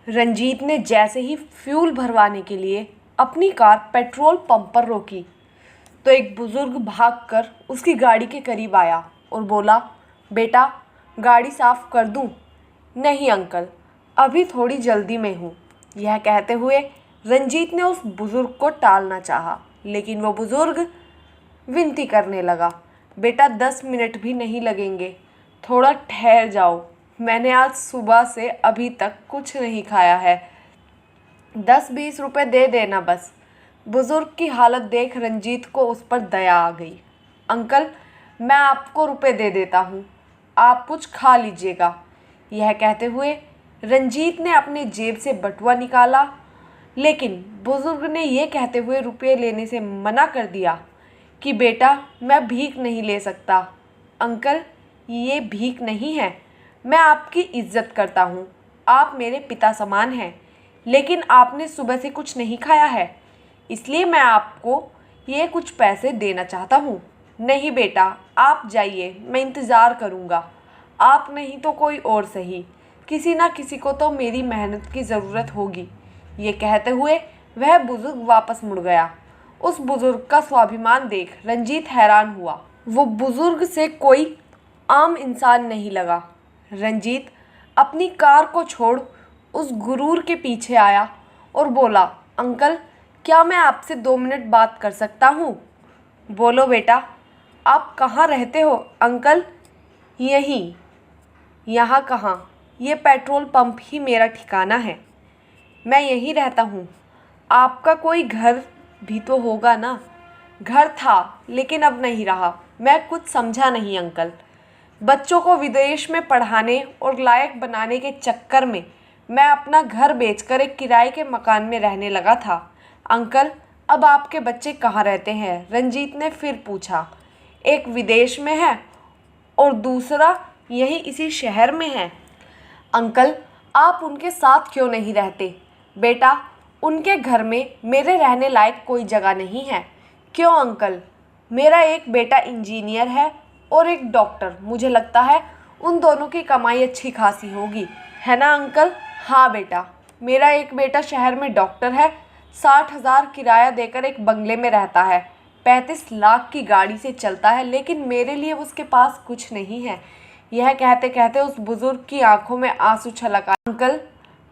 रंजीत ने जैसे ही फ्यूल भरवाने के लिए अपनी कार पेट्रोल पंप पर रोकी तो एक बुजुर्ग भागकर उसकी गाड़ी के करीब आया और बोला, बेटा गाड़ी साफ कर दूं? नहीं अंकल, अभी थोड़ी जल्दी में हूँ। यह कहते हुए रंजीत ने उस बुजुर्ग को टालना चाहा, लेकिन वो बुजुर्ग विनती करने लगा, बेटा 10 मिनट भी नहीं लगेंगे, थोड़ा ठहर जाओ, मैंने आज सुबह से अभी तक कुछ नहीं खाया है, 10-20 रुपए दे देना बस। बुजुर्ग की हालत देख रंजीत को उस पर दया आ गई। अंकल मैं आपको रुपए दे देता हूँ, आप कुछ खा लीजिएगा। यह कहते हुए रंजीत ने अपने जेब से बटुआ निकाला, लेकिन बुजुर्ग ने यह कहते हुए रुपये लेने से मना कर दिया कि बेटा मैं भीख नहीं ले सकता। अंकल ये भीख नहीं है, मैं आपकी इज्जत करता हूँ, आप मेरे पिता समान हैं, लेकिन आपने सुबह से कुछ नहीं खाया है, इसलिए मैं आपको ये कुछ पैसे देना चाहता हूँ। नहीं बेटा आप जाइए, मैं इंतज़ार करूँगा, आप नहीं तो कोई और सही, किसी ना किसी को तो मेरी मेहनत की ज़रूरत होगी। ये कहते हुए वह बुजुर्ग वापस मुड़ गया। उस बुजुर्ग का स्वाभिमान देख रंजीत हैरान हुआ। वो बुजुर्ग से कोई आम इंसान नहीं लगा। रंजीत अपनी कार को छोड़ उस गुरूर के पीछे आया और बोला, अंकल क्या मैं आपसे 2 मिनट बात कर सकता हूँ? बोलो बेटा, आप कहाँ रहते हो? अंकल यहीं। यहाँ कहाँ, ये पेट्रोल पंप ही मेरा ठिकाना है, मैं यहीं रहता हूँ। आपका कोई घर भी तो होगा ना? घर था लेकिन अब नहीं रहा, मैं कुछ समझा नहीं अंकल। बच्चों को विदेश में पढ़ाने और लायक बनाने के चक्कर में मैं अपना घर बेचकर एक किराए के मकान में रहने लगा था। अंकल अब आपके बच्चे कहाँ रहते हैं? रंजीत ने फिर पूछा। एक विदेश में है और दूसरा यहीं इसी शहर में है। अंकल आप उनके साथ क्यों नहीं रहते? बेटा उनके घर में मेरे रहने लायक कोई जगह नहीं है। क्यों अंकल? मेरा एक बेटा इंजीनियर है और एक डॉक्टर, मुझे लगता है उन दोनों की कमाई अच्छी खासी होगी, है ना अंकल? हाँ बेटा, मेरा एक बेटा शहर में डॉक्टर है, 60,000 किराया देकर एक बंगले में रहता है, 35 लाख की गाड़ी से चलता है, लेकिन मेरे लिए उसके पास कुछ नहीं है। यह कहते कहते उस बुजुर्ग की आंखों में आंसू छलक आए। अंकल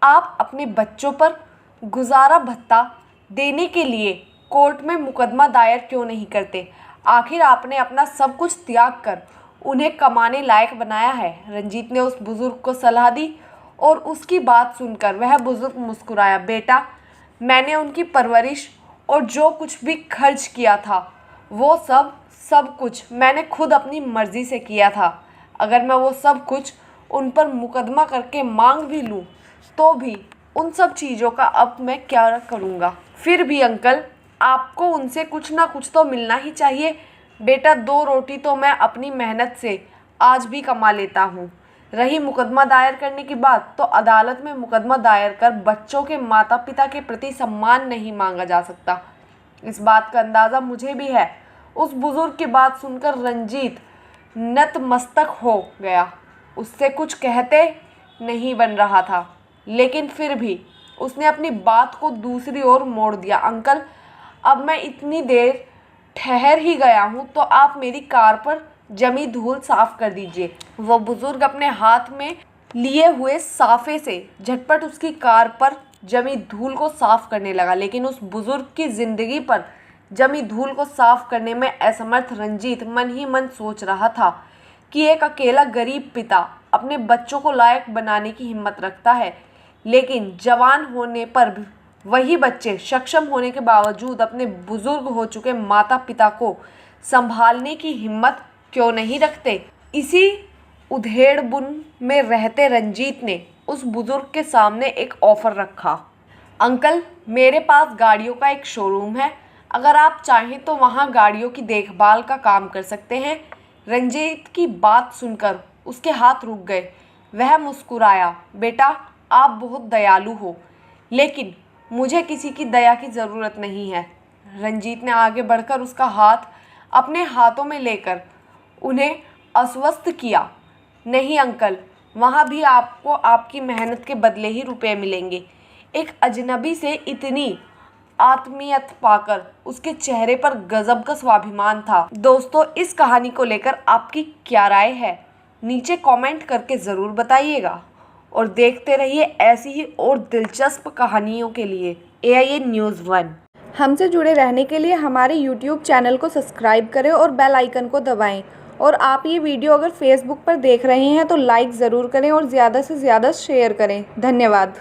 आप अपने बच्चों पर गुजारा भत्ता देने के लिए कोर्ट में मुकदमा दायर क्यों नहीं करते? आखिर आपने अपना सब कुछ त्याग कर उन्हें कमाने लायक बनाया है। रंजीत ने उस बुजुर्ग को सलाह दी और उसकी बात सुनकर वह बुजुर्ग मुस्कुराया। बेटा मैंने उनकी परवरिश और जो कुछ भी खर्च किया था वो सब कुछ मैंने खुद अपनी मर्ज़ी से किया था। अगर मैं वो सब कुछ उन पर मुकदमा करके मांग भी लूँ तो भी उन सब चीज़ों का अब मैं क्या करूँगा? फिर भी अंकल आपको उनसे कुछ ना कुछ तो मिलना ही चाहिए। बेटा 2 रोटी तो मैं अपनी मेहनत से आज भी कमा लेता हूँ। रही मुकदमा दायर करने की बात, तो अदालत में मुकदमा दायर कर बच्चों के माता पिता के प्रति सम्मान नहीं मांगा जा सकता। इस बात का अंदाज़ा मुझे भी है। उस बुजुर्ग की बात सुनकर रंजीत नतमस्तक हो गया। उससे कुछ कहते नहीं बन रहा था, लेकिन फिर भी उसने अपनी बात को दूसरी ओर मोड़ दिया। अंकल अब मैं इतनी देर ठहर ही गया हूँ तो आप मेरी कार पर जमी धूल साफ कर दीजिए। वो बुजुर्ग अपने हाथ में लिए हुए साफे से झटपट उसकी कार पर जमी धूल को साफ करने लगा, लेकिन उस बुजुर्ग की जिंदगी पर जमी धूल को साफ करने में असमर्थ रंजीत मन ही मन सोच रहा था कि एक अकेला गरीब पिता अपने बच्चों को लायक बनाने की हिम्मत रखता है, लेकिन जवान होने पर वही बच्चे सक्षम होने के बावजूद अपने बुजुर्ग हो चुके माता पिता को संभालने की हिम्मत क्यों नहीं रखते। इसी उधेड़बुन में रहते रंजीत ने उस बुजुर्ग के सामने एक ऑफ़र रखा। अंकल मेरे पास गाड़ियों का एक शोरूम है, अगर आप चाहें तो वहाँ गाड़ियों की देखभाल का काम कर सकते हैं। रंजीत की बात सुनकर उसके हाथ रुक गए। वह मुस्कुराया। बेटा आप बहुत दयालु हो, लेकिन मुझे किसी की दया की ज़रूरत नहीं है। रंजीत ने आगे बढ़कर उसका हाथ अपने हाथों में लेकर उन्हें आश्वस्त किया। नहीं अंकल, वहाँ भी आपको आपकी मेहनत के बदले ही रुपए मिलेंगे। एक अजनबी से इतनी आत्मीयत पाकर उसके चेहरे पर गजब का स्वाभिमान था। दोस्तों, इस कहानी को लेकर आपकी क्या राय है, नीचे कमेंट करके ज़रूर बताइएगा और देखते रहिए ऐसी ही और दिलचस्प कहानियों के लिए AIN News 1। हमसे जुड़े रहने के लिए हमारे YouTube चैनल को सब्सक्राइब करें और बेल आइकन को दबाएं। और आप ये वीडियो अगर Facebook पर देख रहे हैं तो लाइक ज़रूर करें और ज़्यादा से ज़्यादा शेयर करें। धन्यवाद।